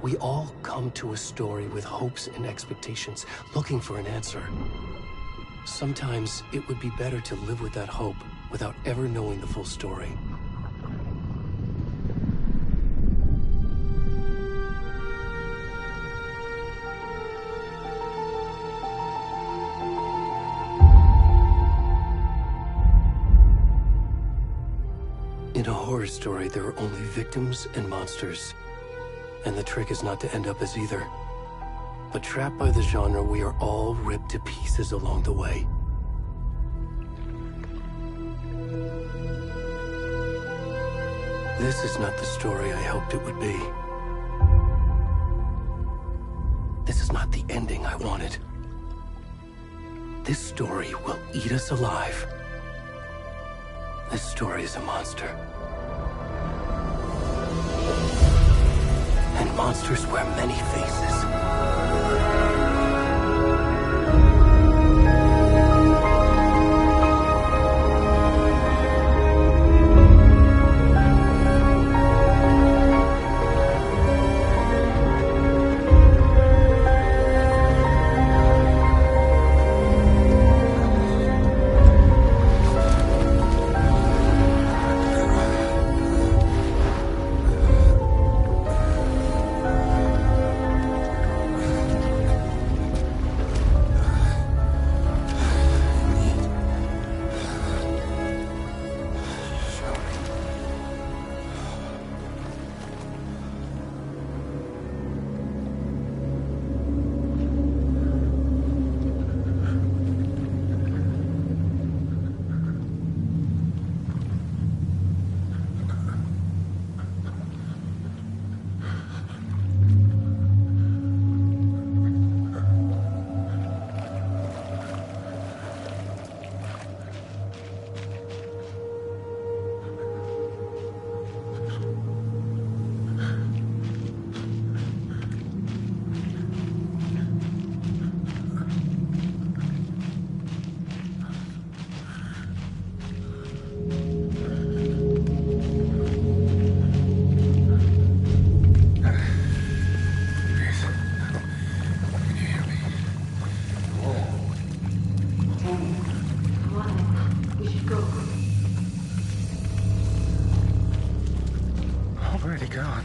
We all come to a story with hopes and expectations, looking for an answer. Sometimes it would be better to live with that hope without ever knowing the full story. In a horror story, there are only victims and monsters. And the trick is not to end up as either. But trapped by the genre, we are all ripped to pieces along the way. This is not the story I hoped it would be. This is not the ending I wanted. This story will eat us alive. This story is a monster. And monsters wear many faces. Already gone.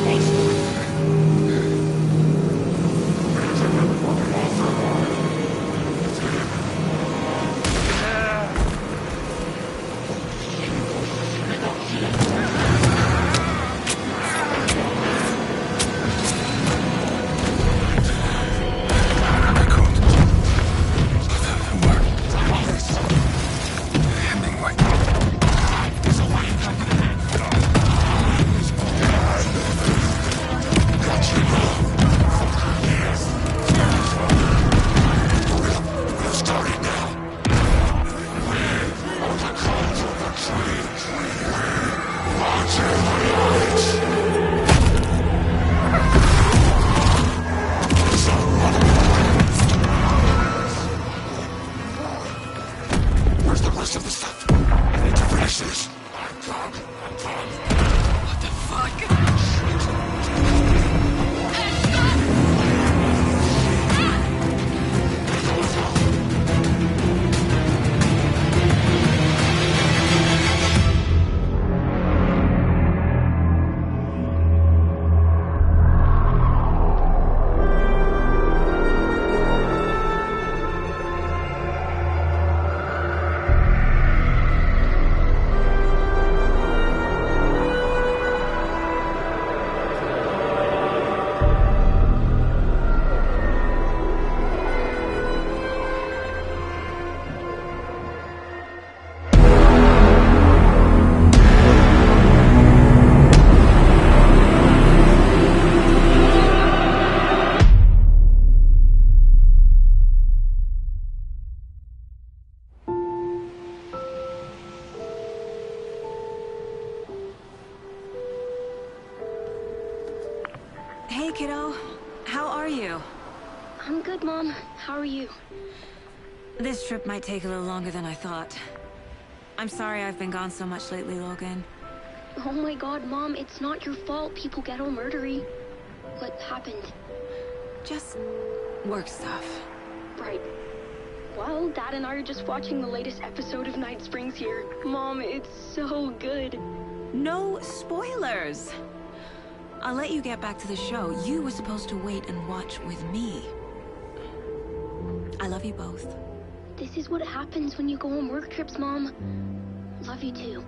Thanks. rest of the stuff. I need to finish this. What the fuck? Hey, kiddo. How are you? I'm good, Mom. How are you? This trip might take a little longer than I thought. I'm sorry I've been gone so much lately, Logan. Oh my god, Mom, it's not your fault people get all murdery. What happened? Just work stuff. Right. Well, Dad and I are just watching the latest episode of Night Springs here. Mom, it's so good. No spoilers! I'll let you get back to the show. You were supposed to wait and watch with me. I love you both. This is what happens when you go on work trips, Mom. Love you too.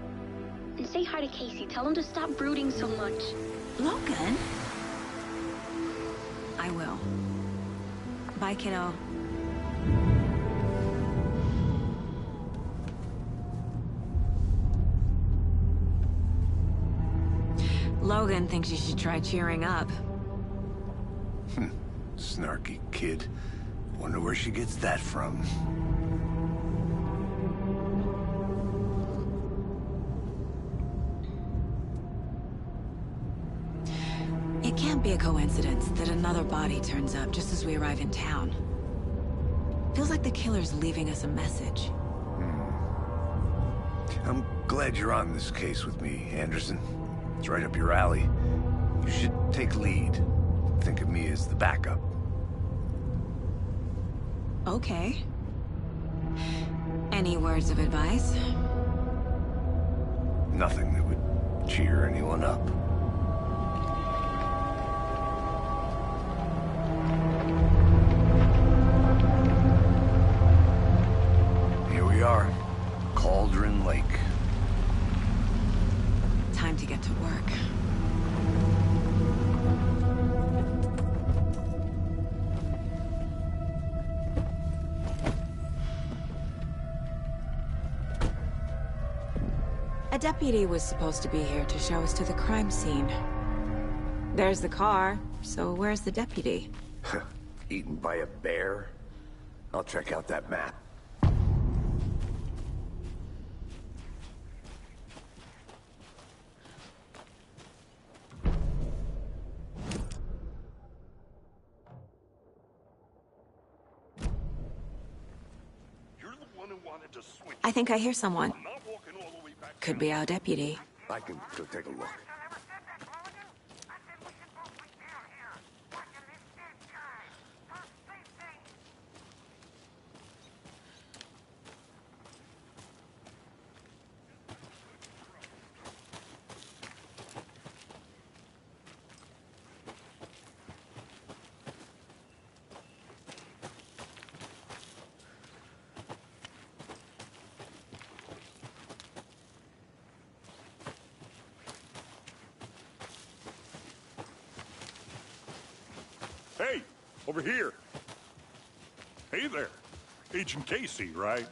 And say hi to Casey. Tell him to stop brooding so much. Logan? I will. Bye, kiddo. Logan thinks you should try cheering up. Snarky kid. Wonder where she gets that from. It can't be a coincidence that another body turns up just as we arrive in town. Feels like the killer's leaving us a message. I'm glad you're on this case with me, Anderson. It's right up your alley. You should take lead. Think of me as the backup. Okay. Any words of advice? Nothing that would cheer anyone up. Here we are. Cauldron Lake. Time to get to work. A deputy was supposed to be here to show us to the crime scene. There's the car, so where's the deputy? Eaten by a bear? I'll check out that map. I think I hear someone. Could be our deputy. I can go take a look. Hey, over here. Hey there. Agent Casey, right?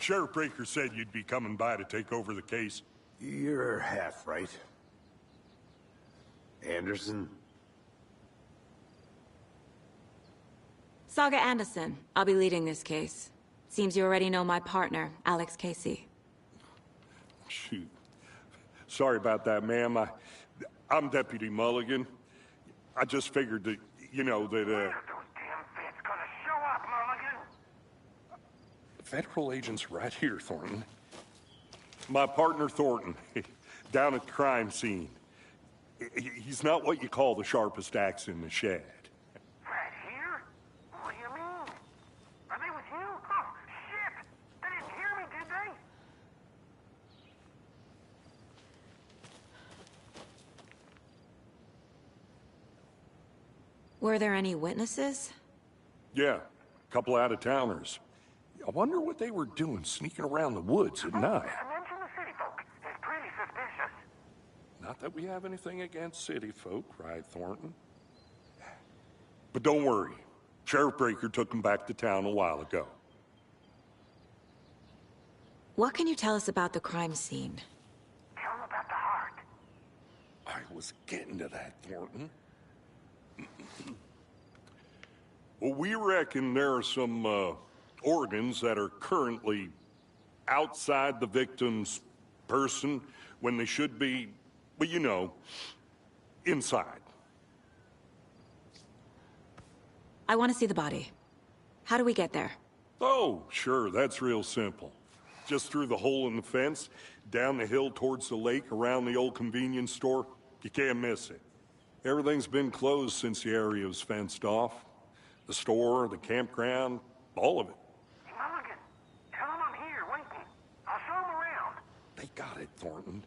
Sheriff Breaker said you'd be coming by to take over the case. You're half right. Anderson? Saga Anderson. I'll be leading this case. Seems you already know my partner, Alex Casey. Shoot. Sorry about that, ma'am. I'm Deputy Mulligan. I just figured that, you know, that, Those damn feds gonna show up, Mulligan? Federal agents right here, Thornton. My partner, Thornton, down at the crime scene. He's not what you call the sharpest axe in the shed. Right here? What do you mean? Are they with you? Oh, shit! They didn't hear me, did they? Were there any witnesses? Yeah, a couple out-of-towners. I wonder what they were doing sneaking around the woods at night. Mention the city folk. It's pretty suspicious. Not that we have anything against city folk, right, Thornton? But don't worry. Sheriff Breaker took them back to town a while ago. What can you tell us about the crime scene? Tell them about the heart. I was getting to that, Thornton. Well, we reckon there are some, organs that are currently outside the victim's person when they should be, well, you know, inside. I want to see the body. How do we get there? Oh, sure, that's real simple. Just through the hole in the fence, down the hill towards the lake, around the old convenience store. You can't miss it. Everything's been closed since the area was fenced off. The store, the campground, all of it. Mulligan, tell them I'm here, waiting. I'll show them around. They got it, Thornton.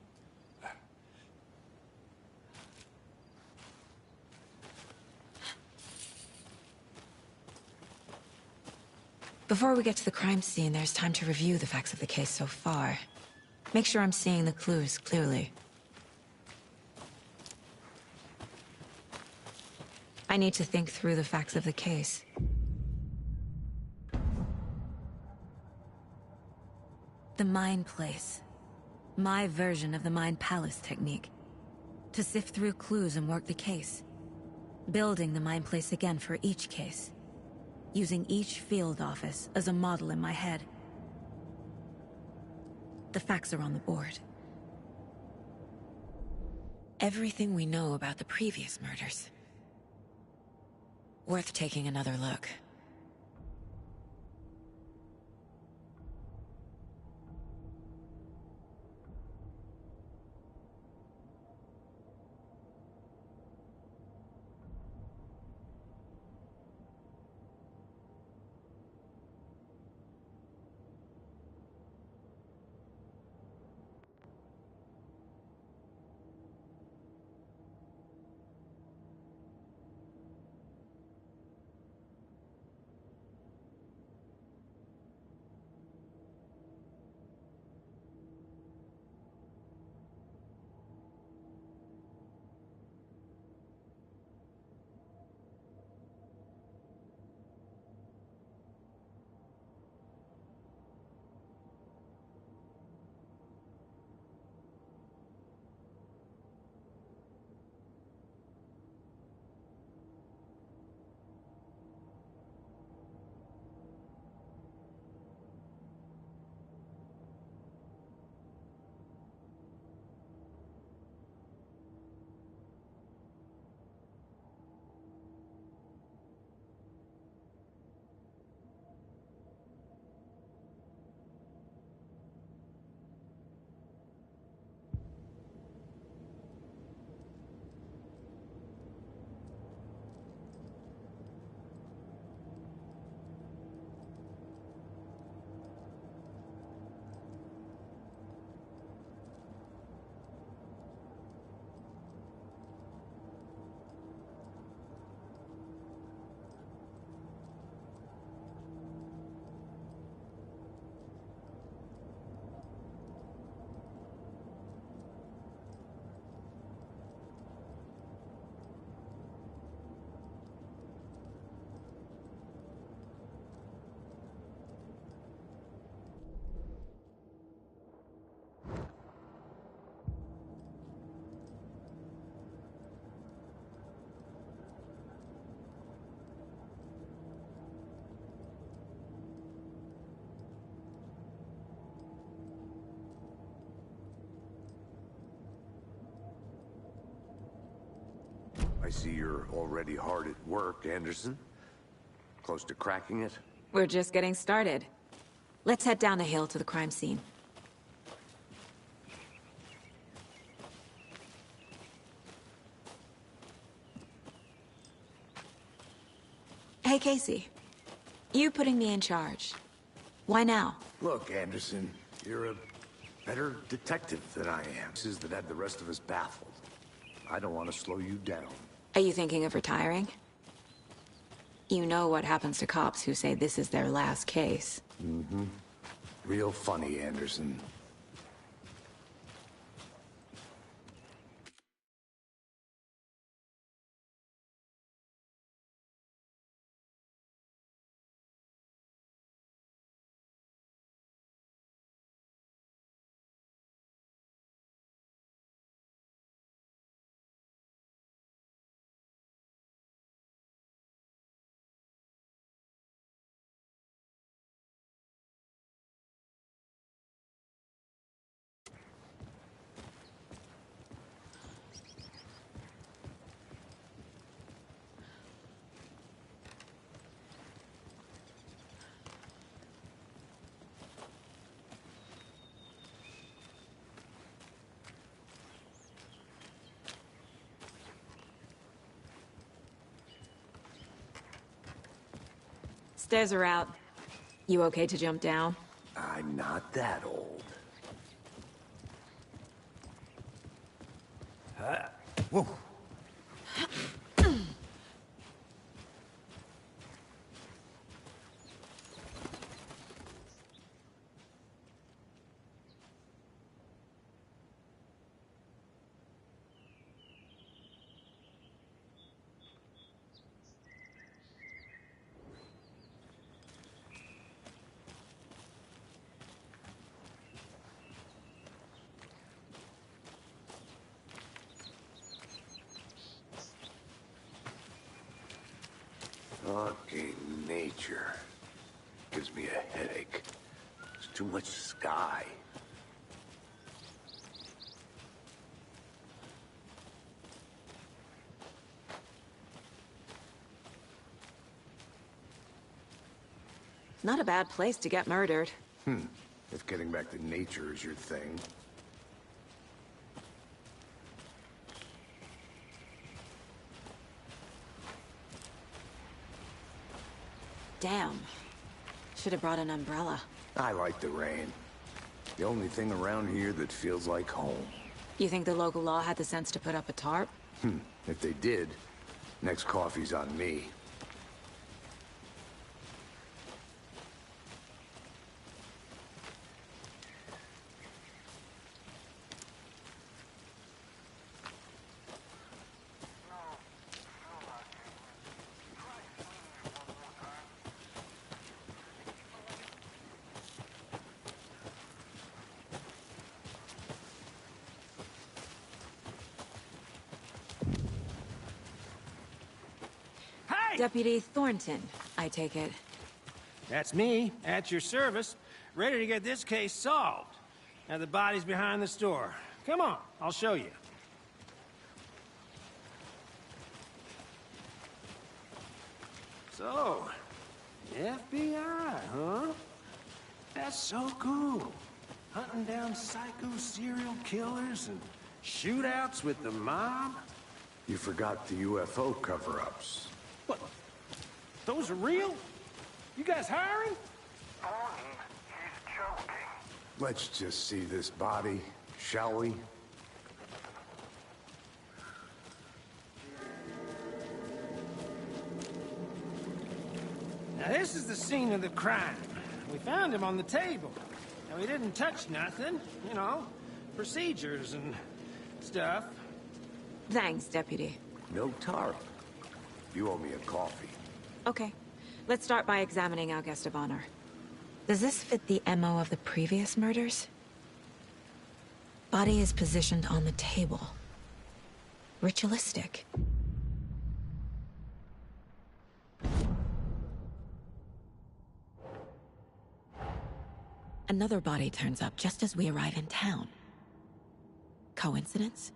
Before we get to the crime scene, there's time to review the facts of the case so far. Make sure I'm seeing the clues clearly. I need to think through the facts of the case. The Mind Place. My version of the Mind Palace technique. To sift through clues and work the case. Building the Mind Place again for each case. Using each field office as a model in my head. The facts are on the board. Everything we know about the previous murders. Worth taking another look. I see you're already hard at work, Anderson. Close to cracking it? We're just getting started. Let's head down the hill to the crime scene. Hey, Casey. You putting me in charge. Why now? Look, Anderson, you're a better detective than I am. This is that had the rest of us baffled. I don't want to slow you down. Are you thinking of retiring? You know what happens to cops who say this is their last case. Mm-hmm. Real funny, Anderson. Stairs are out. You okay to jump down? I'm not that old. Whoa. Fucking nature. Gives me a headache. There's too much sky. Not a bad place to get murdered. If getting back to nature is your thing. Damn. Should have brought an umbrella. I like the rain. The only thing around here that feels like home. You think the local law had the sense to put up a tarp? If they did, next coffee's on me. Deputy Thornton, I take it. That's me, at your service, ready to get this case solved. Now the body's behind the store. Come on, I'll show you. So, FBI, huh? That's so cool. Hunting down psycho serial killers and shootouts with the mob. You forgot the UFO cover-ups. What? Those are real? You guys hiring? Thornton, he's joking. Let's just see this body, shall we? Now this is the scene of the crime. We found him on the table. Now he didn't touch nothing, you know, procedures and stuff. Thanks, Deputy. No tarp. You owe me a coffee. Okay. Let's start by examining our guest of honor. Does this fit the MO of the previous murders? Body is positioned on the table. Ritualistic. Another body turns up just as we arrive in town. Coincidence?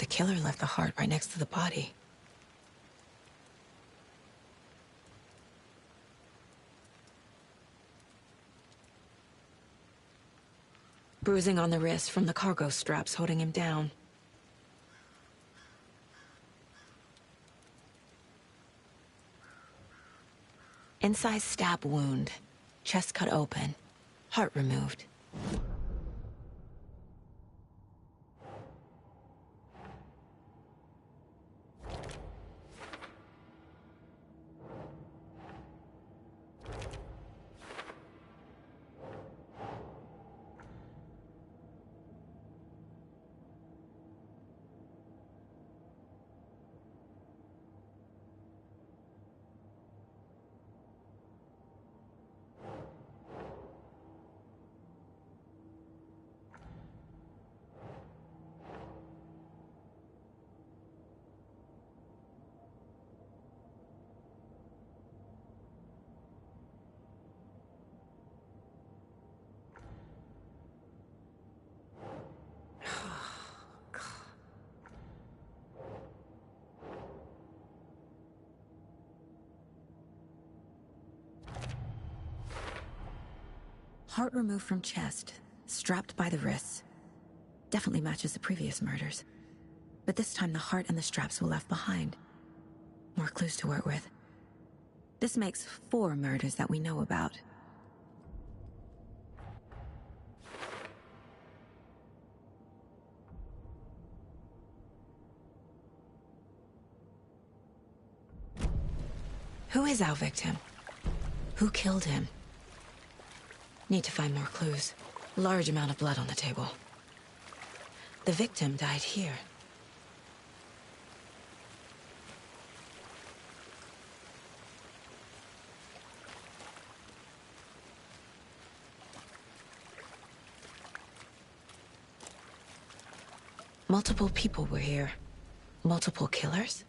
killer left the heart right next to the body. Bruising on the wrist from the cargo straps holding him down. Incised stab wound. Chest cut open. Heart removed. Heart removed from chest, strapped by the wrists. Definitely matches the previous murders. But this time the heart and the straps were left behind. More clues to work with. This makes 4 murders that we know about. Who is our victim? Who killed him? Need to find more clues. Large amount of blood on the table. The victim died here. Multiple people were here. Multiple killers?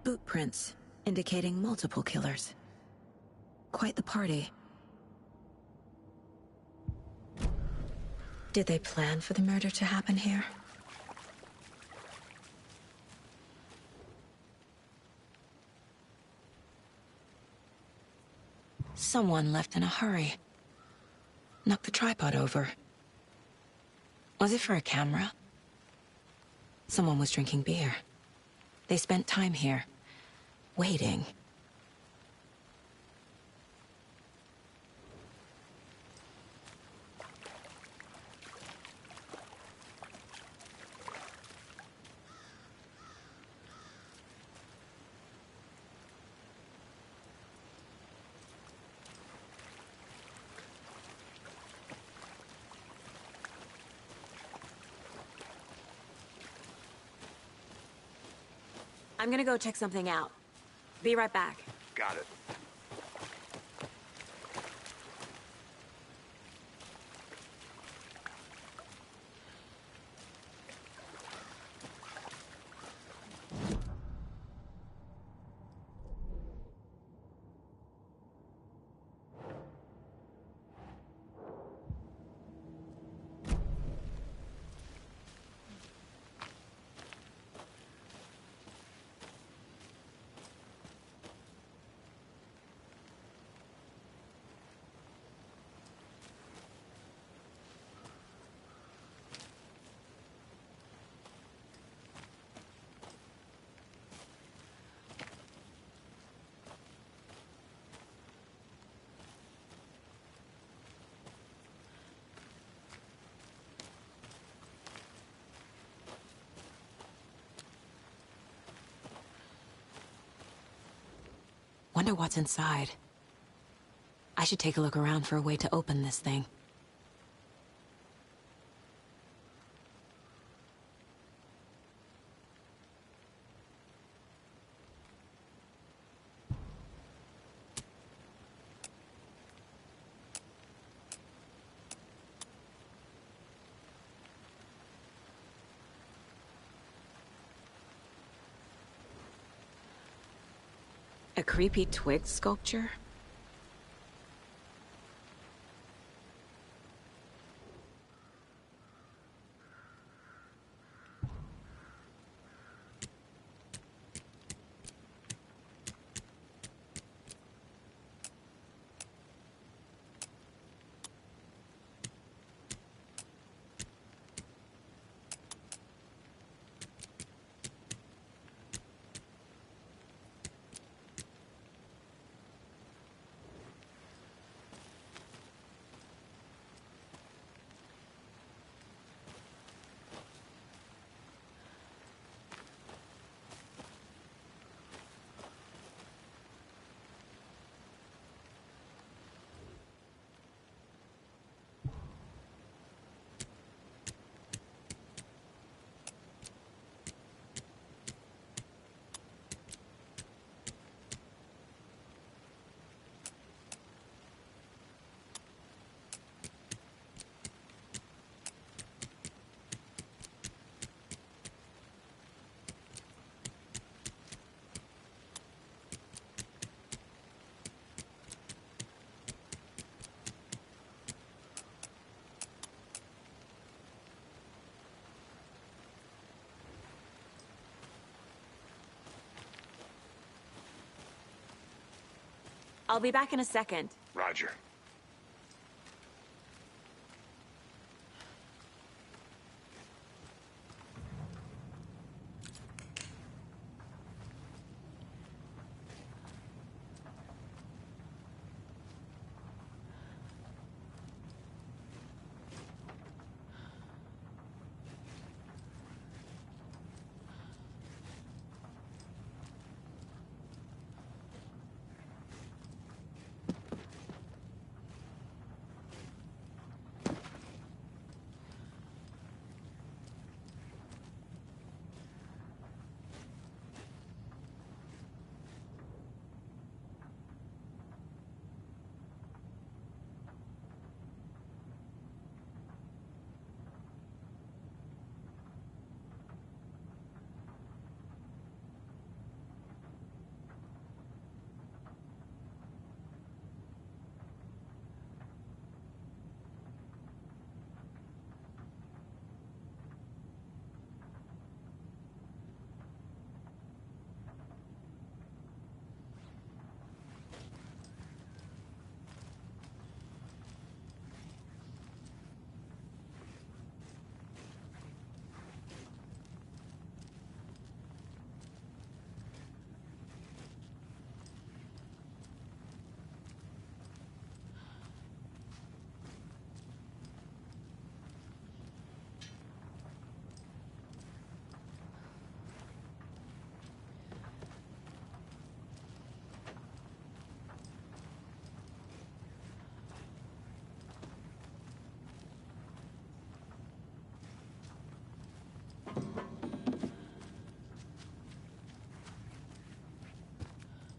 Boot prints, indicating multiple killers. Quite the party. Did they plan for the murder to happen here? Someone left in a hurry. Knocked the tripod over. Was it for a camera? Someone was drinking beer. They spent time here, waiting. I'm gonna go check something out. Be right back. Got it. Wonder what's inside. I should take a look around for a way to open this thing. A creepy twig sculpture? I'll be back in a second. Roger.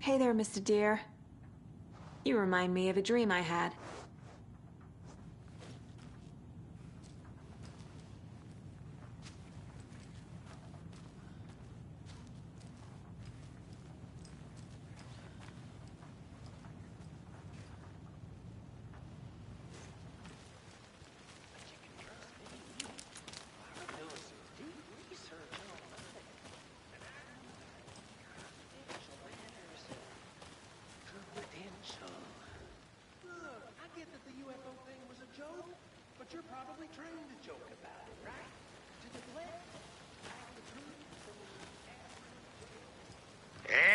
Hey there, Mr. Deer. You remind me of a dream I had. You're probably trained to joke about it, right? To deflect.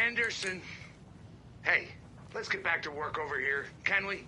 Anderson! Hey, let's get back to work over here, can we?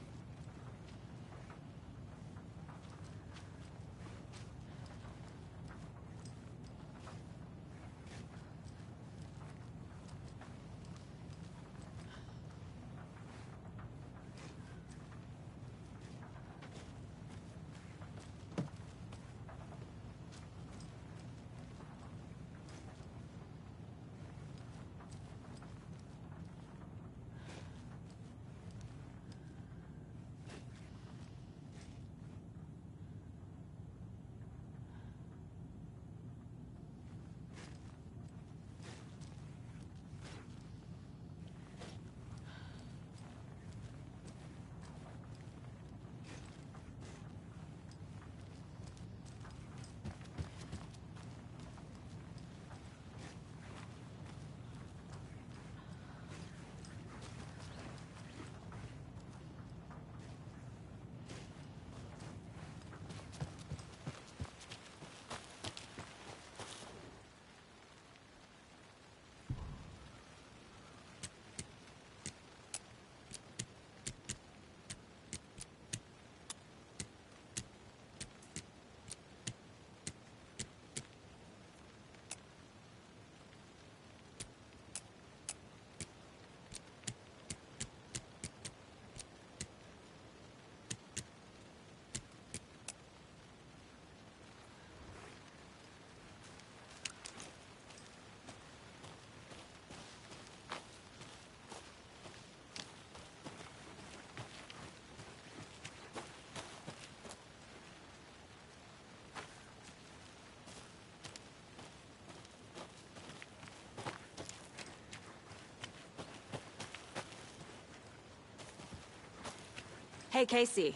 Hey, Casey.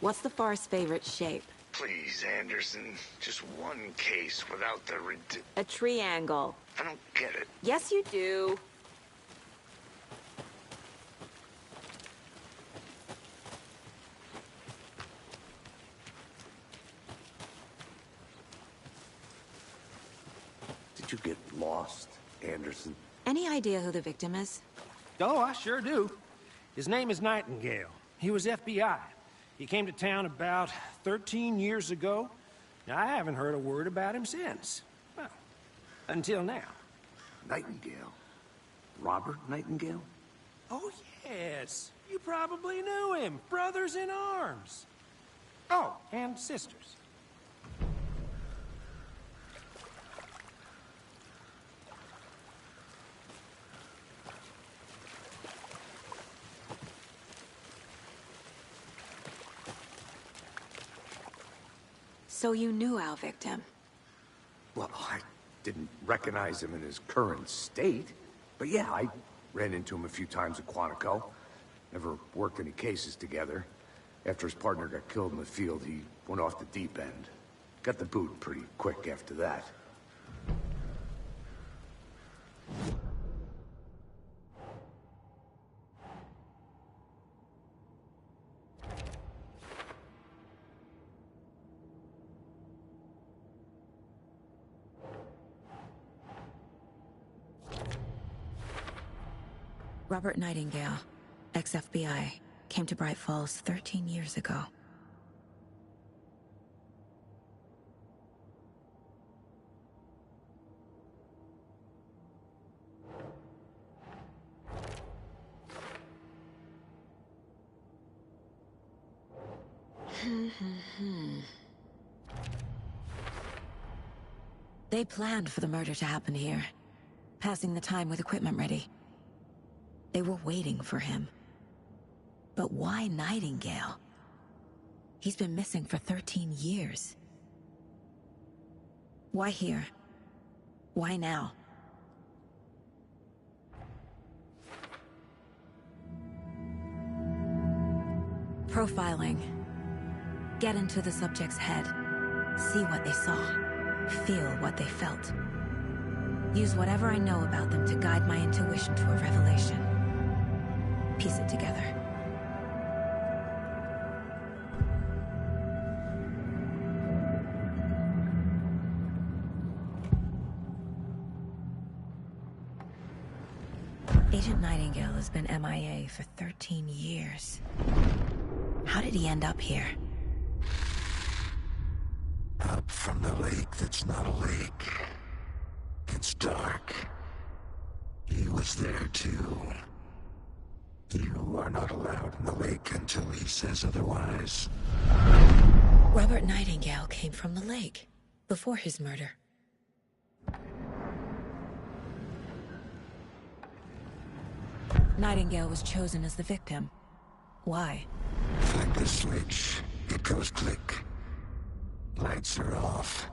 What's the far's favorite shape? Please, Anderson. Just one case without the A triangle. I don't get it. Yes, you do. Did you get lost, Anderson? Any idea who the victim is? Oh, I sure do. His name is Nightingale. He was FBI. He came to town about 13 years ago. Now, I haven't heard a word about him since. Well, until now. Nightingale? Robert Nightingale? Oh, yes. You probably knew him. Brothers in arms. Oh, and sisters. So you knew our victim? Well, I didn't recognize him in his current state. But yeah, I ran into him a few times at Quantico. Never worked any cases together. After his partner got killed in the field, he went off the deep end. Got the boot pretty quick after that. Robert Nightingale, ex-FBI, came to Bright Falls 13 years ago. They planned for the murder to happen here, passing the time with equipment ready. They were waiting for him. But why Nightingale? He's been missing for 13 years. Why here? Why now? Profiling. Get into the subject's head. See what they saw. Feel what they felt. Use whatever I know about them to guide my intuition to a revelation. Piece it together. Agent Nightingale has been MIA for 13 years. How did he end up here? Up from the lake that's not a lake. It's dark. He was there too. You are not allowed in the lake until he says otherwise. Robert Nightingale came from the lake, before his murder. Nightingale was chosen as the victim. Why? Find the switch. It goes click. Lights are off.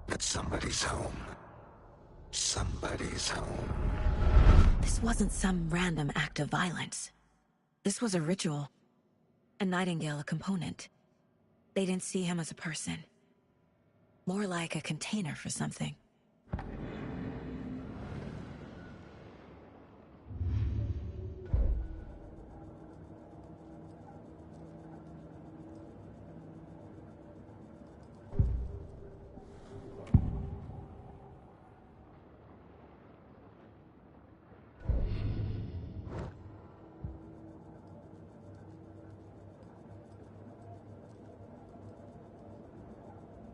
But somebody's home. Somebody's home. This wasn't some random act of violence. This was a ritual. And Nightingale a component. They didn't see him as a person. More like a container for something.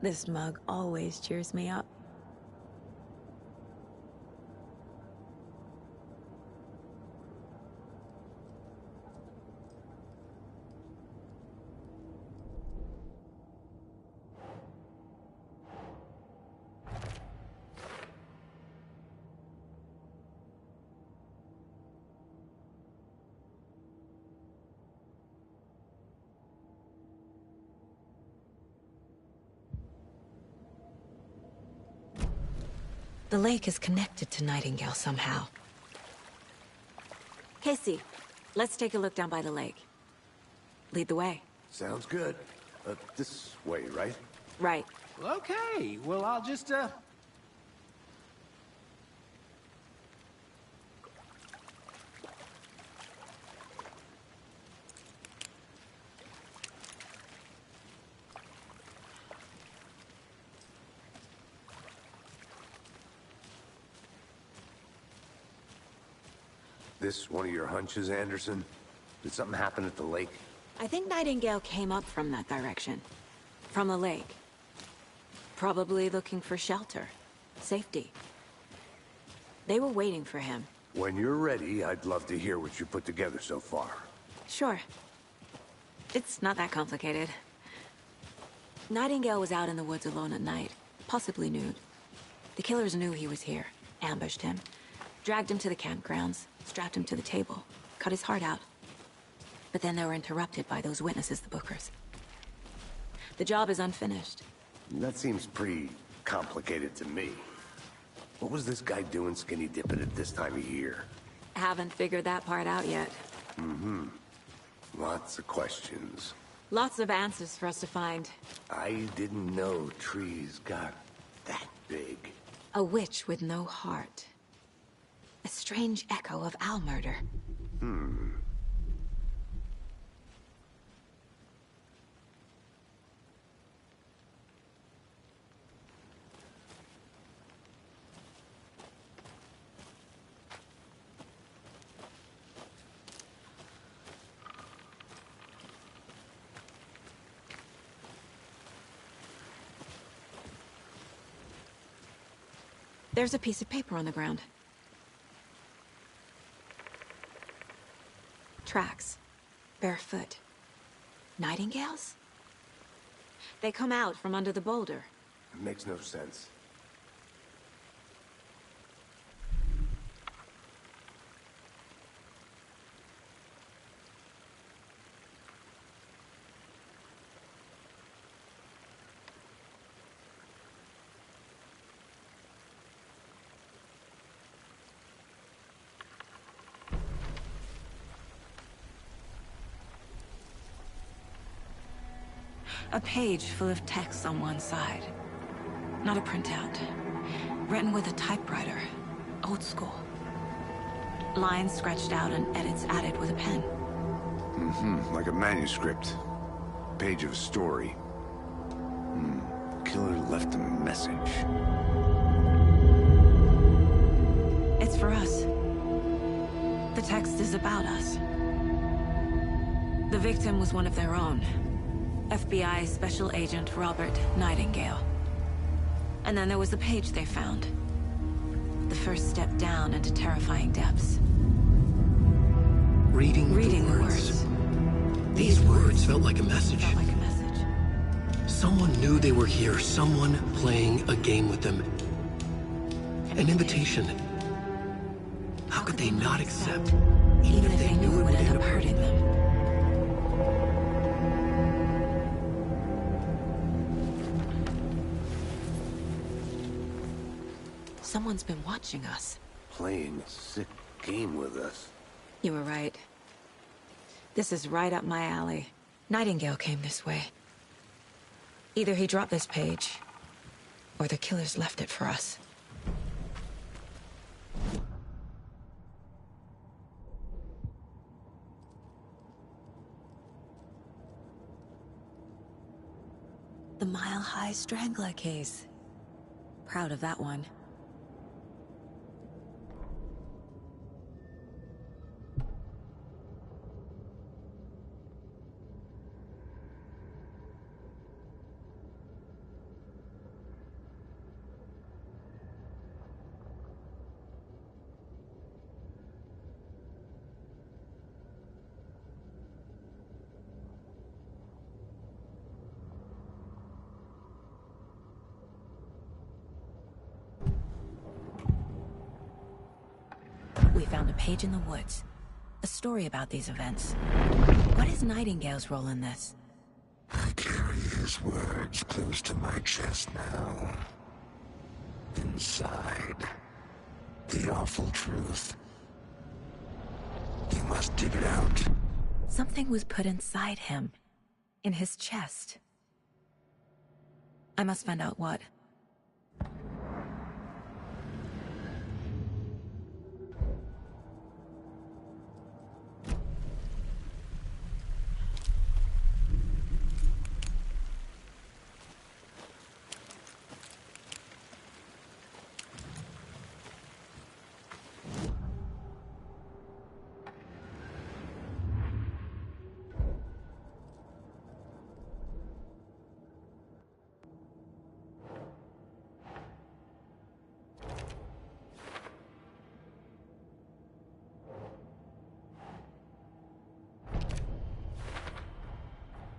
This mug always cheers me up. The lake is connected to Nightingale somehow. Casey, let's take a look down by the lake. Lead the way. Sounds good. This way, right? Right. Okay, well, I'll just, This one of your hunches, Anderson? Did something happen at the lake? I think Nightingale came up from that direction. From the lake. Probably looking for shelter. Safety. They were waiting for him. When you're ready, I'd love to hear what you put together so far. Sure. It's not that complicated. Nightingale was out in the woods alone at night, possibly nude. The killers knew he was here, ambushed him, dragged him to the campgrounds, strapped him to the table, cut his heart out. But then they were interrupted by those witnesses, the Bookers. The job is unfinished. That seems pretty complicated to me. What was this guy doing skinny dipping at this time of year? Haven't figured that part out yet. Mm-hmm. Lots of questions. Lots of answers for us to find. I didn't know trees got that big. A witch with no heart. A strange echo of owl murder. There's a piece of paper on the ground. Tracks. Barefoot. Nightingales? They come out from under the boulder. It makes no sense. A page full of text on one side. Not a printout. Written with a typewriter. Old school. Lines scratched out and edits added with a pen. Mm-hmm. Like a manuscript. Page of a story. Killer left a message. It's for us. The text is about us. The victim was one of their own. FBI Special Agent Robert Nightingale. And then there was the page they found. The first step down into terrifying depths. Reading the words. These words felt like a message. Someone knew they were here. Someone playing a game with them. An invitation. How could they not accept, even if they knew it would end up hurting them? Someone's been watching us. Playing a sick game with us. You were right. This is right up my alley. Nightingale came this way. Either he dropped this page, or the killers left it for us. The Mile High Strangler case. Proud of that one. We found a page in the woods. A story about these events. What is Nightingale's role in this? I carry his words close to my chest now. Inside, the awful truth. You must dig it out. Something was put inside him. In his chest. I must find out what.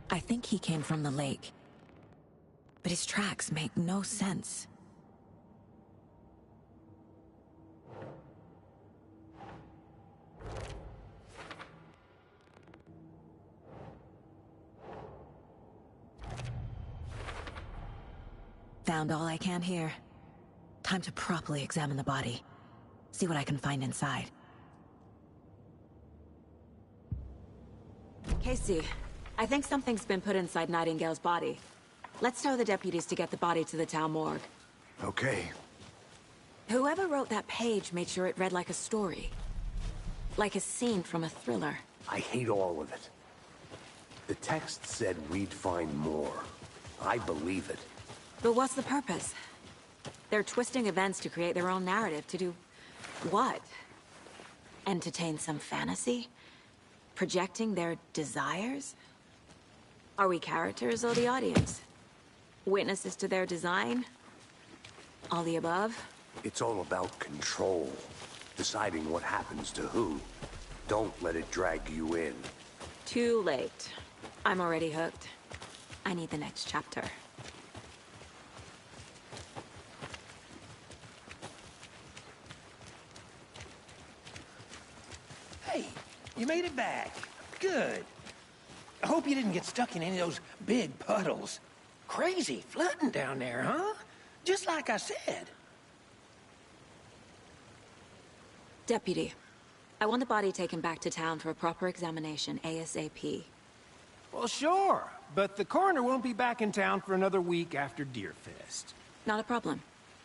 I think he came from the lake. But his tracks make no sense. Found all I can here. Time to properly examine the body. See what I can find inside. Casey, I think something's been put inside Nightingale's body. Let's tell the deputies to get the body to the town morgue. Okay. Whoever wrote that page made sure it read like a story. Like a scene from a thriller. I hate all of it. The text said we'd find more. I believe it. But what's the purpose? They're twisting events to create their own narrative. To do what? Entertain some fantasy? Projecting their desires? Are we characters or the audience? Witnesses to their design? All the above? It's all about control. Deciding what happens to who. Don't let it drag you in. Too late. I'm already hooked. I need the next chapter. Hey, you made it back. Good. I hope you didn't get stuck in any of those big puddles. Crazy flooding down there, huh? Just like I said. Deputy, I want the body taken back to town for a proper examination ASAP. Well, sure. But the coroner won't be back in town for another week after Deerfest. Not a problem.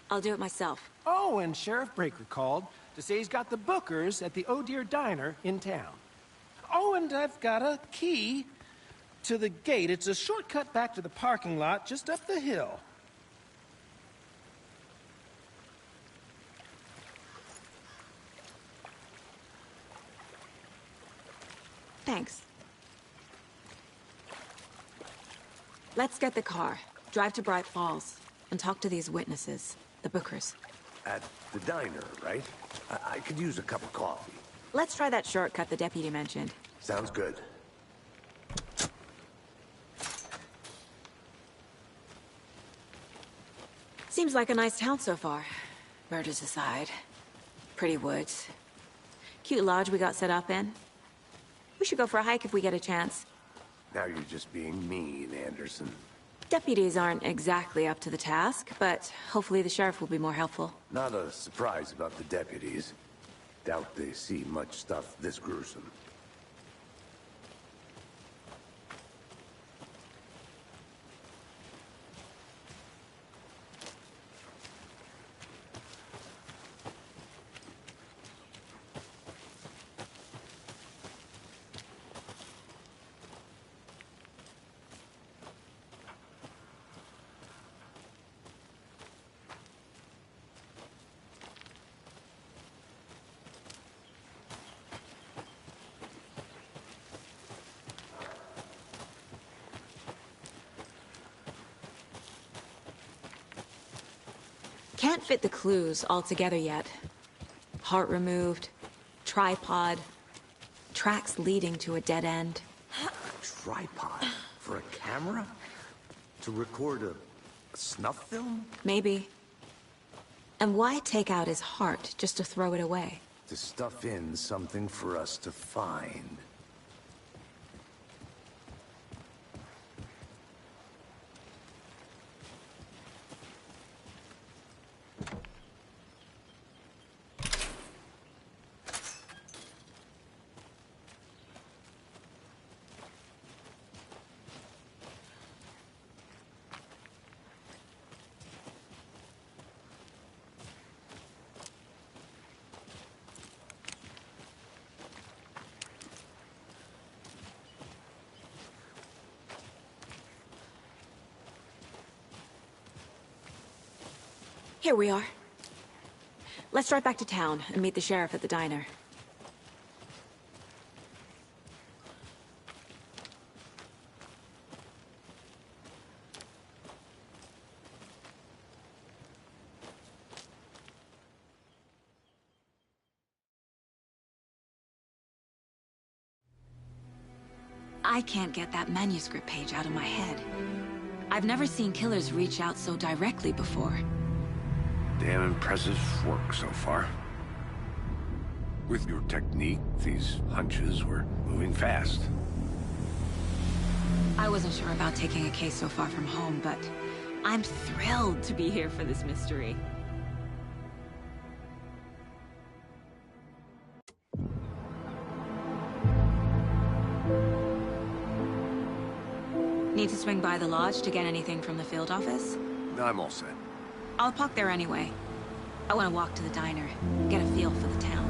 I'll do it myself. Oh, and Sheriff Breaker called to say he's got the Bookers at the Oh Deer Diner in town. Oh, and I've got a key to the gate. It's a shortcut back to the parking lot just up the hill. Thanks. Let's get the car, drive to Bright Falls, and talk to these witnesses, the Bookers. At the diner, right? I could use a cup of coffee. Let's try that shortcut the deputy mentioned. Sounds good. Seems like a nice town so far. Murders aside. Pretty woods. Cute lodge we got set up in. We should go for a hike if we get a chance. Now you're just being mean, Anderson. Deputies aren't exactly up to the task, but hopefully the sheriff will be more helpful. Not a surprise about the deputies. Doubt they see much stuff this gruesome. Can't fit the clues all together yet. Heart removed, tripod, tracks leading to a dead end. Tripod? For a camera? To record a snuff film? Maybe. And why take out his heart just to throw it away? To stuff in something for us to find. Here we are. Let's drive back to town and meet the sheriff at the diner. I can't get that manuscript page out of my head. I've never seen killers reach out so directly before. Damn impressive work so far. With your technique, these hunches were moving fast. I wasn't sure about taking a case so far from home, but I'm thrilled to be here for this mystery. Need to swing by the lodge to get anything from the field office? I'm all set. I'll park there anyway. I want to walk to the diner, get a feel for the town.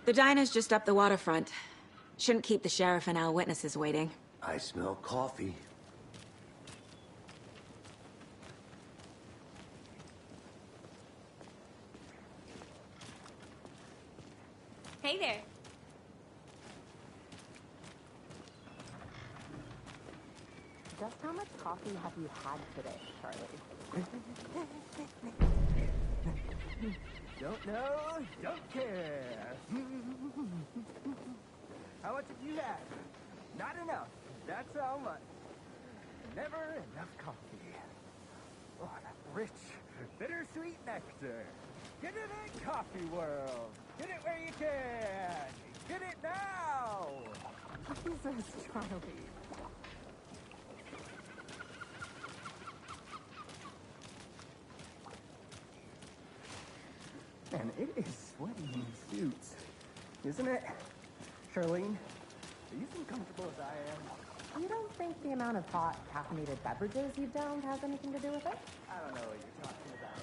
The diner's just up the waterfront. Shouldn't keep the sheriff and our witnesses waiting. I smell coffee. Hey there. Just how much coffee have you had today, Charlie? Don't know, don't care. How much have you had? Not enough. That's how much. Never enough coffee. Oh, that rich, bittersweet nectar. Get it in Coffee World. Get it where you can. Get it now. Jesus, Charlie. Man, it is sweaty in these suits, isn't it? Charlene, are you as comfortable as I am? You don't think the amount of hot, caffeinated beverages you've downed has anything to do with it? I don't know what you're talking about.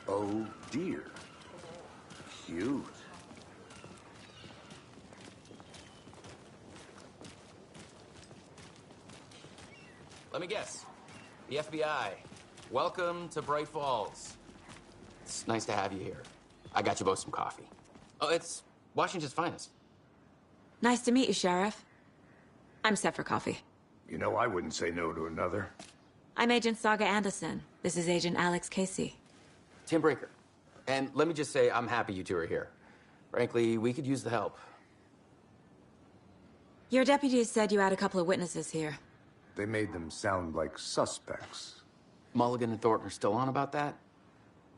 Oh dear. Cute. Let me guess. The FBI. Welcome to Bright Falls. It's nice to have you here. I got you both some coffee. Oh, it's Washington's finest. Nice to meet you, Sheriff. I'm set for coffee. You know, I wouldn't say no to another. I'm Agent Saga Anderson. This is Agent Alex Casey. Tim Brinker. And let me just say, I'm happy you two are here. Frankly, we could use the help. Your deputies said you had a couple of witnesses here. They made them sound like suspects. Mulligan and Thornton are still on about that?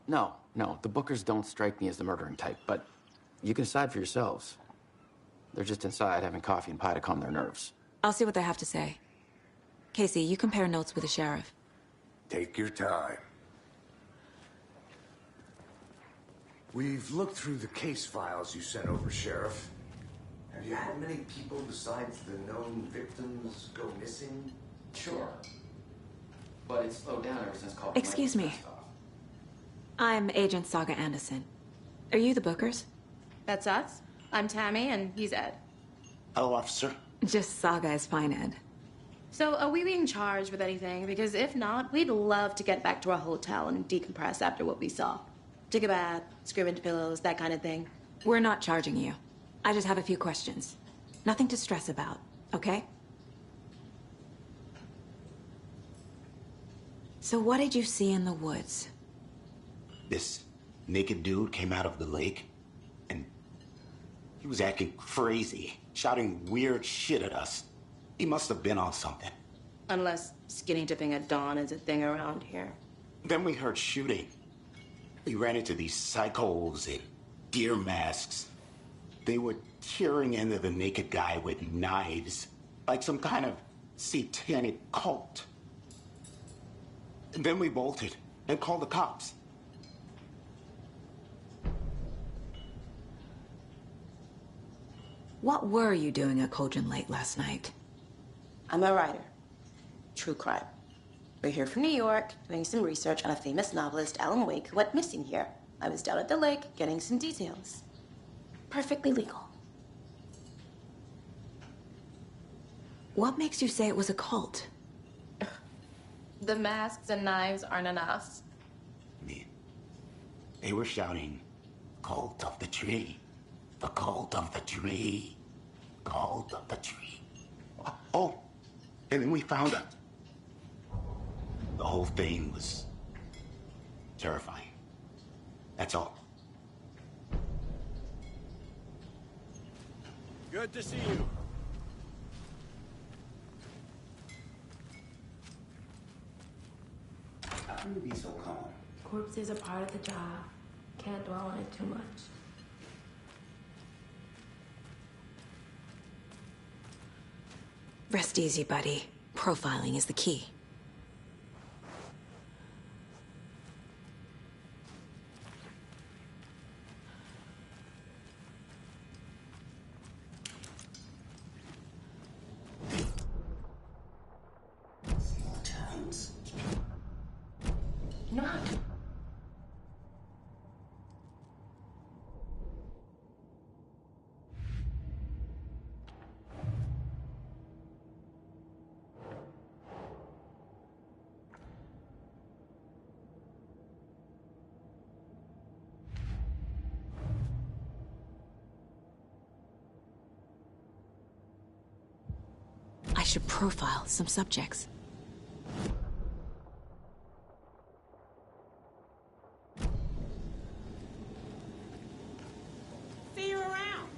No, the Bookers don't strike me as the murdering type, but you can decide for yourselves. They're just inside having coffee and pie to calm their nerves. I'll see what they have to say. Casey, you compare notes with the sheriff. Take your time. We've looked through the case files you sent over, Sheriff. Have you had many people besides the known victims go missing? Sure. But it's slowed down ever since Colin. Excuse me. I'm Agent Saga Anderson. Are you the Bookers? That's us. I'm Tammy, and he's Ed. Hello, officer. Just Saga is fine, Ed. So, are we being charged with anything? Because if not, we'd love to get back to our hotel and decompress after what we saw. Take a bath, scream into pillows, that kind of thing. We're not charging you. I just have a few questions. Nothing to stress about, okay? So what did you see in the woods? This naked dude came out of the lake, and he was acting crazy, shouting weird shit at us. He must have been on something. Unless skinny dipping at dawn is a thing around here. Then we heard shooting. We ran into these psychos in deer masks. They were tearing into the naked guy with knives, like some kind of satanic cult. And then we bolted and called the cops. What were you doing at Cauldron Lake last night? I'm a writer. True crime. We're here from New York, doing some research on a famous novelist, Alan Wake, who went missing here. I was down at the lake, getting some details. Perfectly legal. What makes you say it was a cult? The masks and knives aren't enough. They were shouting, "Cult of the tree. The cult of the tree. Cult of the tree." Oh, and then we found out. The whole thing was terrifying. That's all. Good to see you. How can you be so calm? Corpses are part of the job. Can't dwell on it too much. Rest easy, buddy. Profiling is the key. Towns. Not. I should profile some subjects. See you around.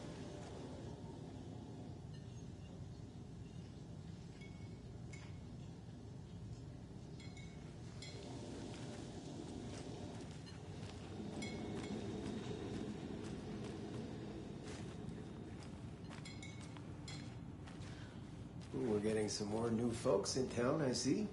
Ooh, we're getting some more new folks in town, I see.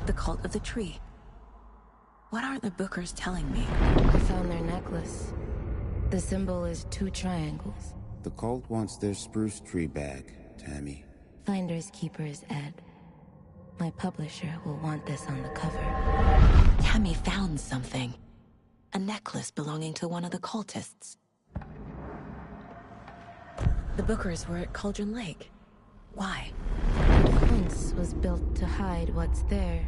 The cult of the tree. What are the Bookers telling me? I found their necklace. The symbol is 2 triangles. The cult wants their spruce tree back, Tammy. Finders keepers, Ed. My publisher will want this on the cover. Tammy found something. A necklace belonging to one of the cultists. The Bookers were at Cauldron Lake. Why? The fence was built to hide what's there.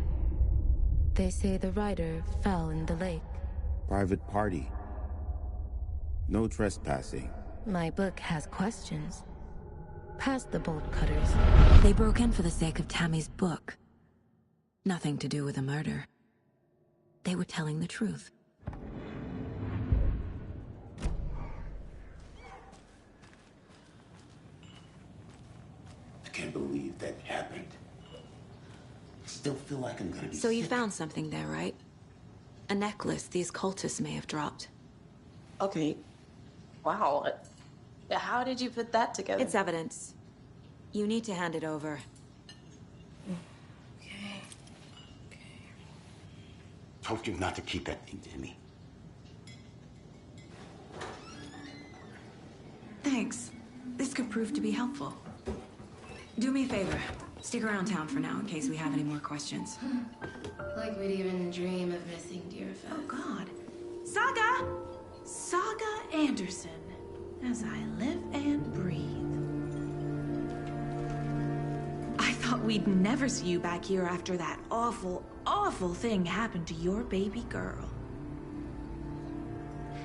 They say the rider fell in the lake. Private party. No trespassing. My book has questions. Past the bolt cutters. They broke in for the sake of Tammy's book. Nothing to do with a murder. They were telling the truth. I can't believe that happened. I still feel like I'm gonna be So you sick. found something there, right? A necklace these cultists may have dropped. Okay. Wow. How did you put that together? It's evidence. You need to hand it over. Okay. Told you not to keep that thing to me. Thanks. This could prove to be helpful. Do me a favor. Stick around town for now in case we have any more questions. Like we'd even dream of missing Deerfest. Oh, God. Saga Anderson. As I live and breathe. I thought we'd never see you back here after that awful, awful thing happened to your baby girl.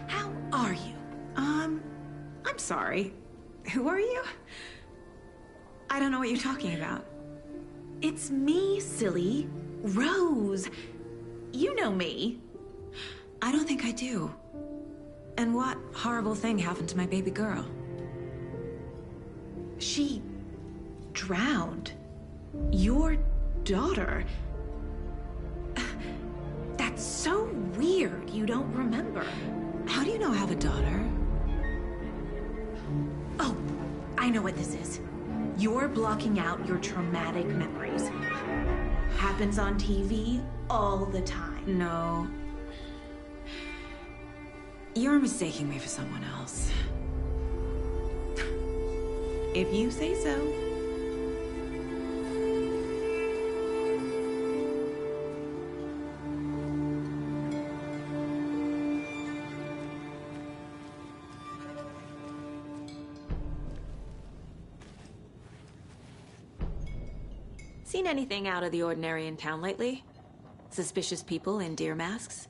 How are you? I'm sorry. Who are you? I don't know what you're talking about. It's me, silly. Rose. You know me. I don't think I do. And what horrible thing happened to my baby girl? She drowned. Your daughter. That's so weird you don't remember. How do you know I have a daughter? Oh, I know what this is. You're blocking out your traumatic memories. happens on TV all the time. No. You're mistaking me for someone else. If you say so. Seen anything out of the ordinary in town lately? Suspicious people in deer masks?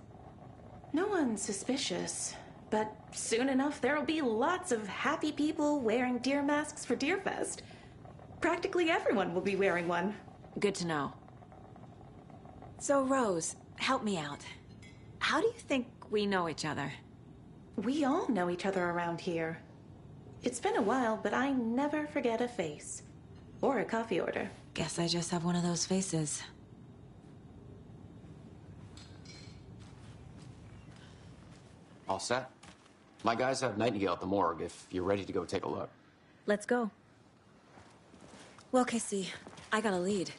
No one's suspicious, but soon enough there'll be lots of happy people wearing deer masks for Deerfest. Practically everyone will be wearing one. Good to know. So, Rose, help me out. How do you think we know each other? We all know each other around here. It's been a while, but I never forget a face. Or a coffee order. Guess I just have one of those faces. All set. My guys have Nightingale at the morgue if you're ready to go take a look. Let's go. Well, Casey, I got a lead.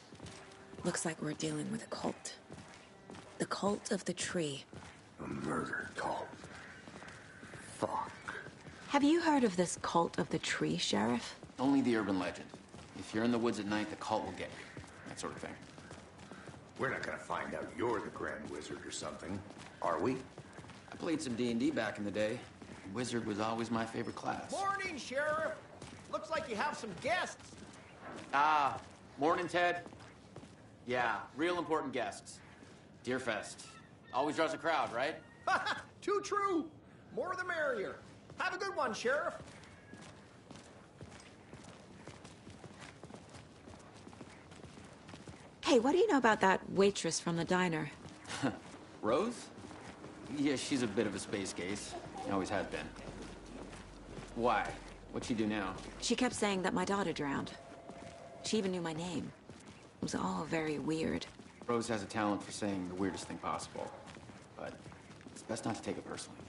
Looks like we're dealing with a cult. The cult of the tree. A murder cult. Fuck. Have you heard of this cult of the tree, Sheriff? Only the urban legend. If you're in the woods at night, the cult will get you. That sort of thing. We're not gonna find out you're the Grand Wizard or something, are we? I played some D&D back in the day. Wizard was always my favorite class. Morning, Sheriff. Looks like you have some guests. Ah, morning, Ted. Yeah, real important guests. Deerfest. Always draws a crowd, right? Too true. More the merrier. Have a good one, Sheriff. Hey, what do you know about that waitress from the diner? Rose? Yeah, she's a bit of a space case. Always has been. Why? What'd she do now? She kept saying that my daughter drowned. She even knew my name. It was all very weird. Rose has a talent for saying the weirdest thing possible. But it's best not to take it personally.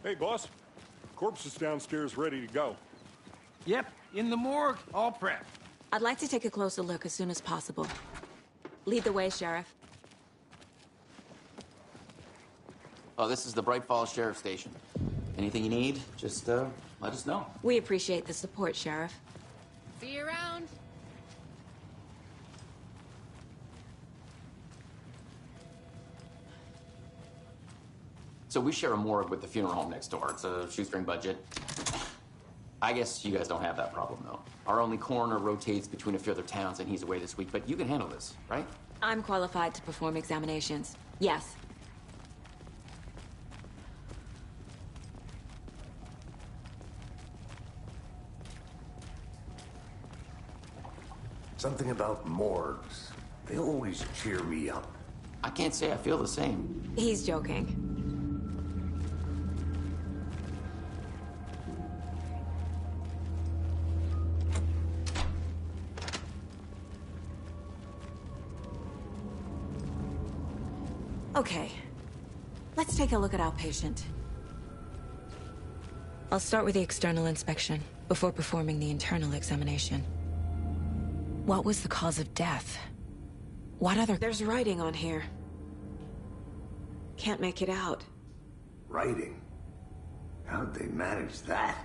Hey, boss. Corpse is downstairs ready to go. Yep, in the morgue, all prepped. I'd like to take a closer look as soon as possible. Lead the way, Sheriff. Oh, this is the Bright Falls Sheriff Station. Anything you need, just let us know. We appreciate the support, Sheriff. See you around. So we share a morgue with the funeral home next door. It's a shoestring budget. I guess you guys don't have that problem, though. Our only coroner rotates between a few other towns, and he's away this week, but you can handle this, right? I'm qualified to perform examinations. Yes. Something about morgues. They always cheer me up. I can't say I feel the same. He's joking. Okay, let's take a look at our patient. I'll start with the external inspection before performing the internal examination. What was the cause of death? What other— There's writing on here. Can't make it out. Writing? How'd they manage that?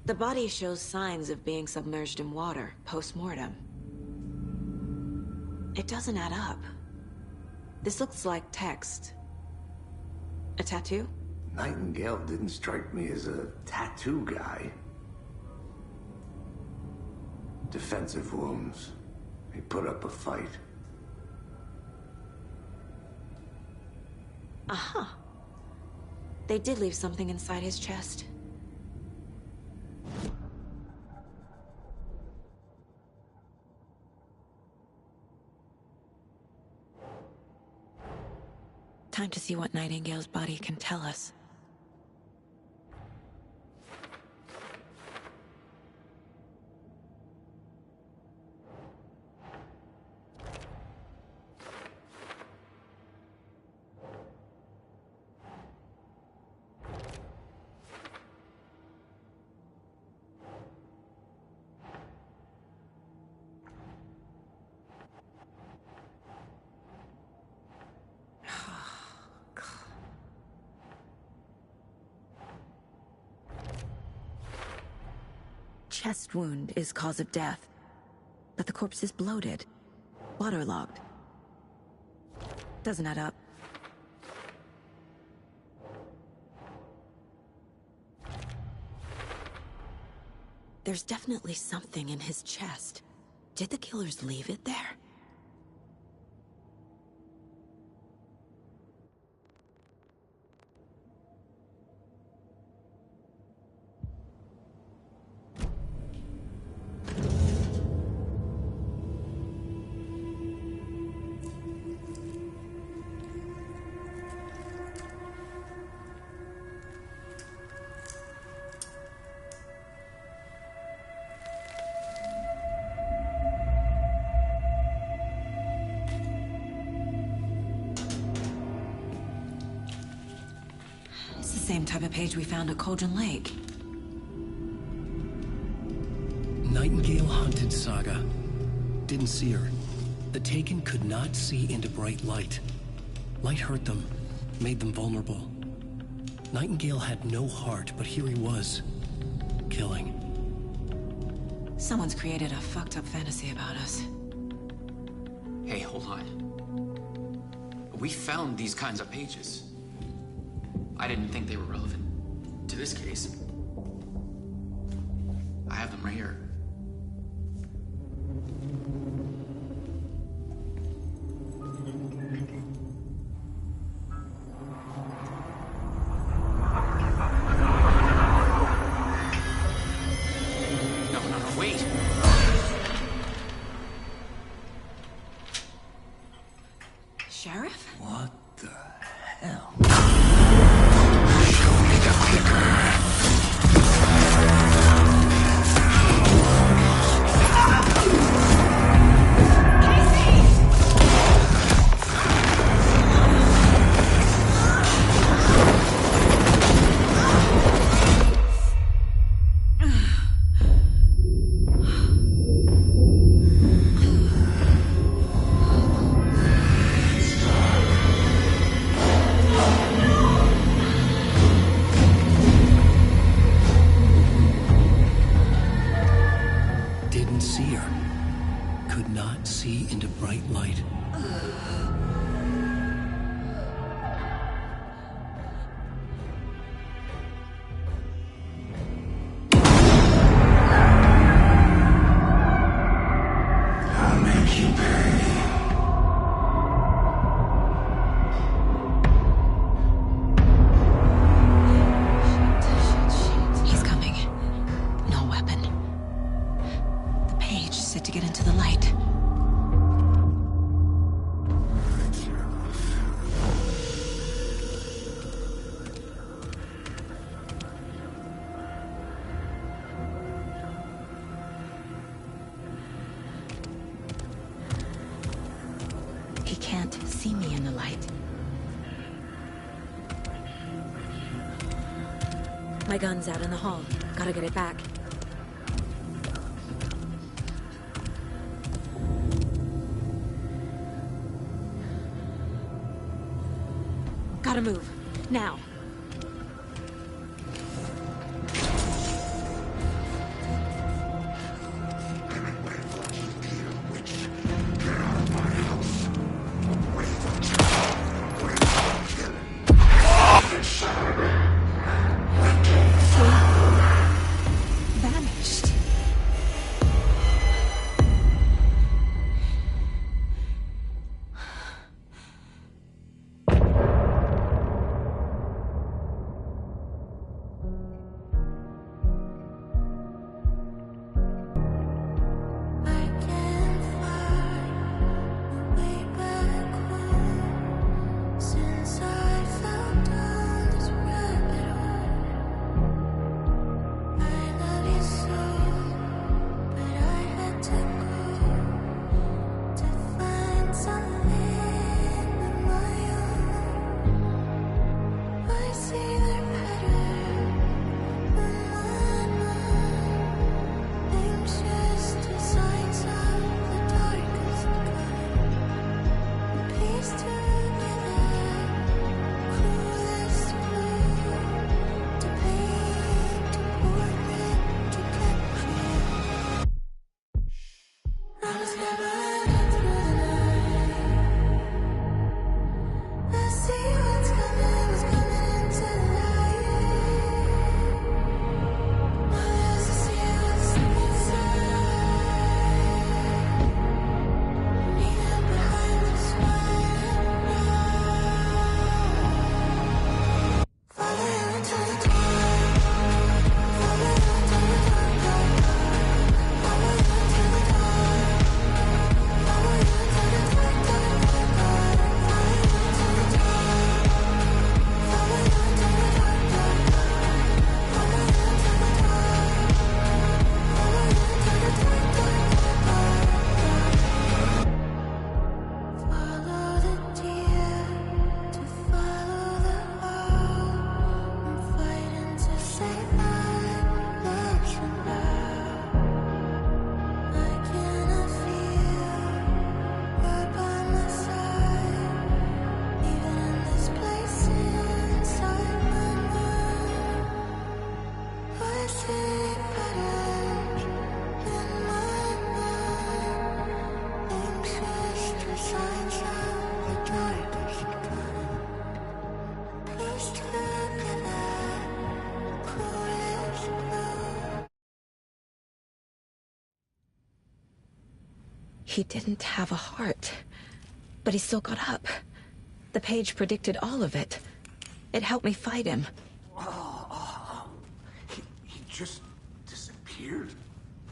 The body shows signs of being submerged in water post-mortem. It doesn't add up. This looks like text. A tattoo? Nightingale didn't strike me as a tattoo guy. Defensive wounds. He put up a fight. Uh-huh. They did leave something inside his chest. Time to see what Nightingale's body can tell us. chest wound is cause of death, but the corpse is bloated, waterlogged. Doesn't add up. There's definitely something in his chest. Did the killers leave it there? Same type of page we found at Cauldron Lake. Nightingale hunted Saga. Didn't see her. The Taken could not see into bright light. Light hurt them, made them vulnerable. Nightingale had no heart, but here he was, killing. Someone's created a fucked up fantasy about us. Hey, hold on. We found these kinds of pages. I didn't think they were relevant to this case. I have them right here. No, wait. Sheriff? What the hell? See me in the light. My gun's out in the hall. Gotta get it back. Gotta move. Now. Since I found all this right. He didn't have a heart, but he still got up. The page predicted all of it. It helped me fight him. He just disappeared?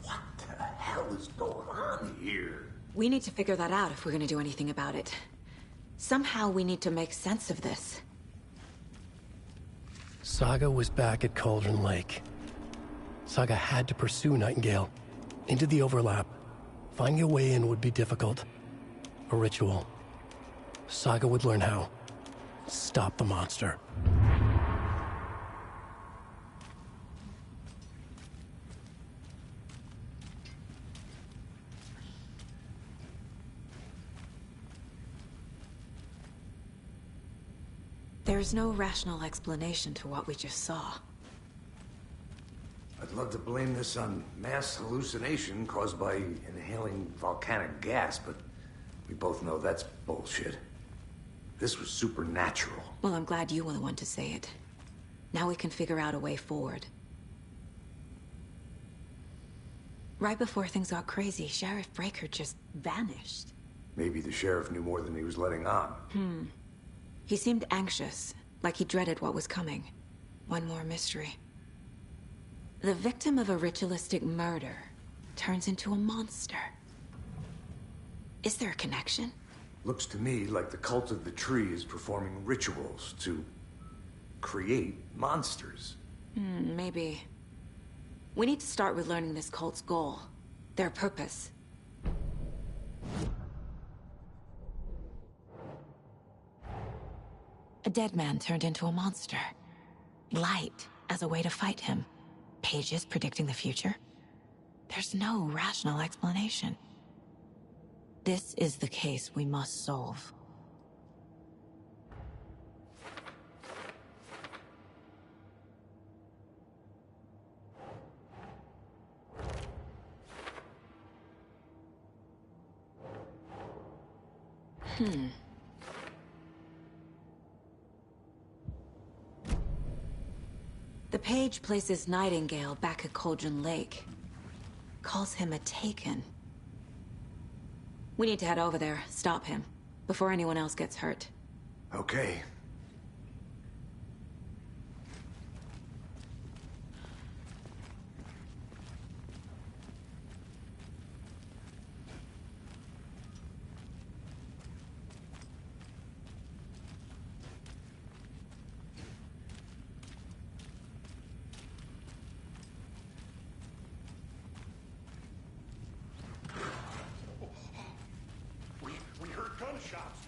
What the hell is going on here? We need to figure that out if we're gonna do anything about it. Somehow we need to make sense of this. Saga was back at Cauldron Lake. Saga had to pursue Nightingale. Into the overlap. Finding a way in would be difficult. A ritual. Saga would learn how. Stop the monster. There's no rational explanation to what we just saw. I'd love to blame this on mass hallucination caused by inhaling volcanic gas, but we both know that's bullshit. This was supernatural. Well, I'm glad you were the one to say it. Now we can figure out a way forward. Right before things got crazy, Sheriff Breaker just vanished. Maybe the sheriff knew more than he was letting on. He seemed anxious, like he dreaded what was coming. One more mystery. The victim of a ritualistic murder turns into a monster. Is there a connection? Looks to me like the cult of the tree is performing rituals to create monsters. Maybe. We need to start with learning this cult's goal, their purpose. A dead man turned into a monster. Light as a way to fight him. Pages predicting the future. There's no rational explanation. This is the case we must solve. The page places Nightingale back at Cauldron Lake. Calls him a Taken. We need to head over there, stop him, before anyone else gets hurt. Okay. We heard gunshots.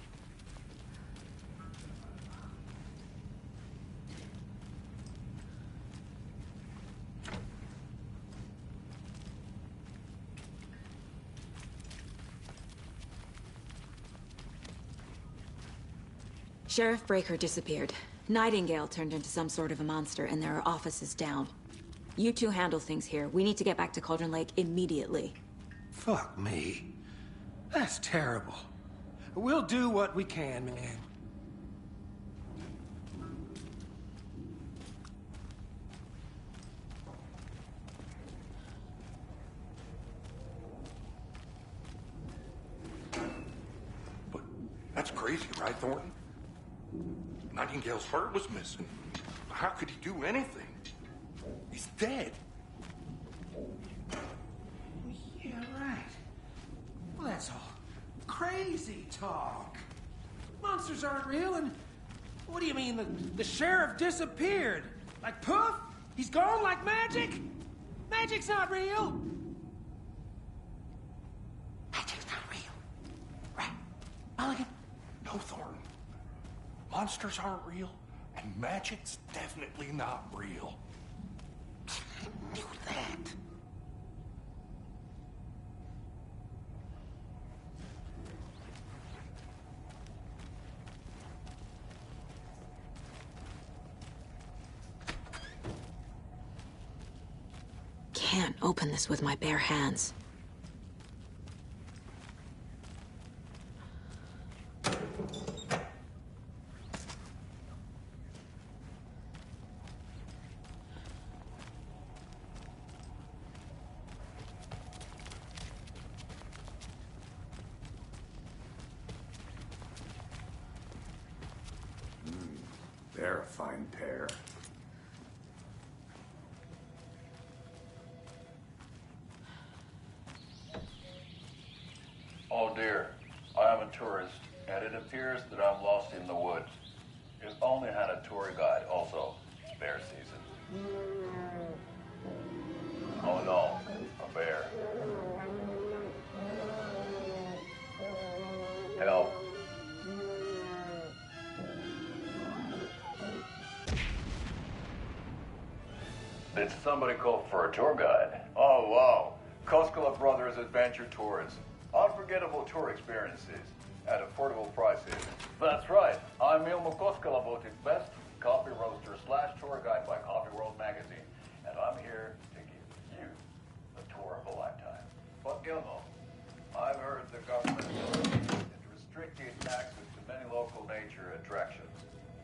Sheriff Breaker disappeared. Nightingale turned into some sort of a monster, and there are offices down. You two handle things here. We need to get back to Cauldron Lake immediately. Fuck me. That's terrible. We'll do what we can, man. But that's crazy, right, Thornton? Nightingale's heart was missing. How could he do anything? He's dead. Yeah, right. Well, that's all crazy talk. Monsters aren't real, and what do you mean the sheriff disappeared? Like poof? He's gone like magic? Magic's not real. Magic's not real. Right? Mulligan? No, Thornton. Monsters aren't real, and magic's definitely not real. I knew that. Can't open this with my bare hands. They're a fine pair. Oh dear, I am a tourist, and it appears that I'm lost in the woods. If only had a tour guide also. Bear season. Oh no, a bear. Help. Did somebody call for a tour guide? Oh wow, Koskela Brothers Adventure Tours. Unforgettable tour experiences at affordable prices. That's right. I'm Ilmo Koskela, voted best coffee roaster / tour guide by Coffee World magazine, and I'm here to give you the tour of a lifetime. But Ilmo, I've heard the government has restricted access to many local nature attractions.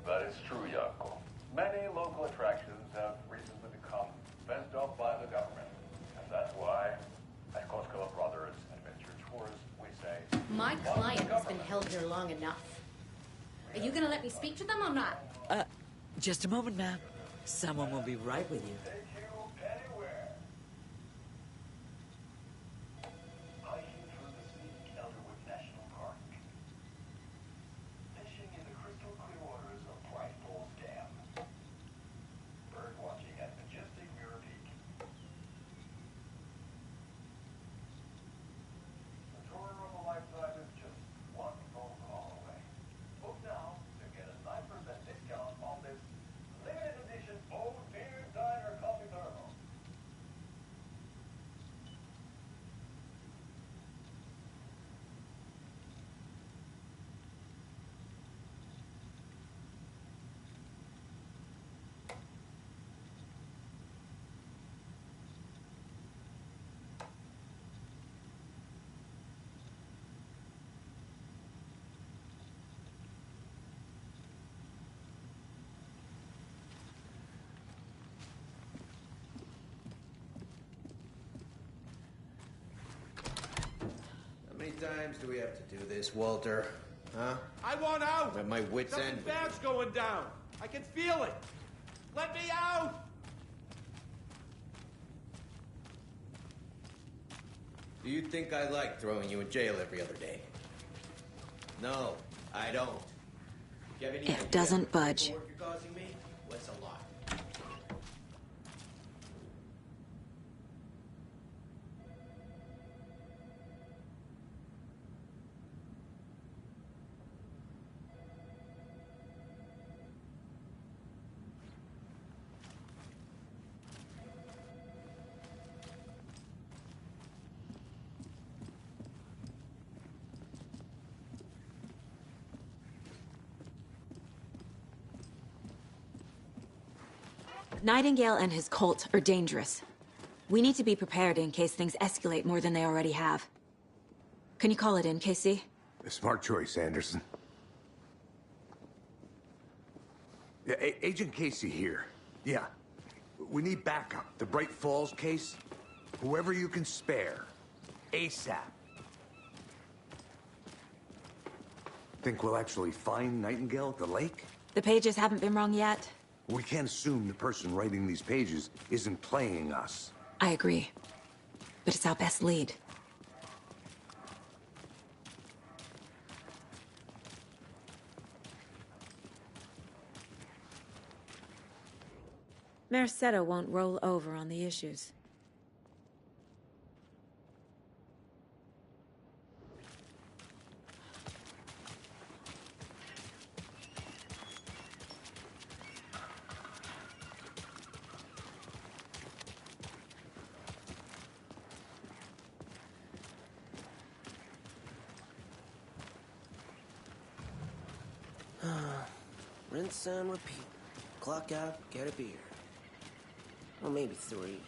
That is true, Jaakko. Many local attractions have recently become fenced off by the government, and that's why at Koskela Brothers Adventure Tours, we say... My client has been held here long enough. Are you gonna let me speak to them or not? Just a moment, ma'am. Someone will be right with you. How many times do we have to do this, Walter? Huh? I want out! I'm at my wit's Something end. bad's going down. I can feel it. Let me out! Do you think I like throwing you in jail every other day? No, I don't. Do you have any It doesn't budge. You're causing me? What's a lot? Nightingale and his cult are dangerous. We need to be prepared in case things escalate more than they already have. Can you call it in, KC? A smart choice, Anderson. Yeah, Agent Casey here. Yeah. We need backup. The Bright Falls case. Whoever you can spare. ASAP. Think we'll actually find Nightingale at the lake? The pages haven't been wrong yet. We can't assume the person writing these pages isn't playing us. I agree. But it's our best lead. Mercado won't roll over on the issues. Rinse and repeat. Clock out, get a beer. Well, maybe 3.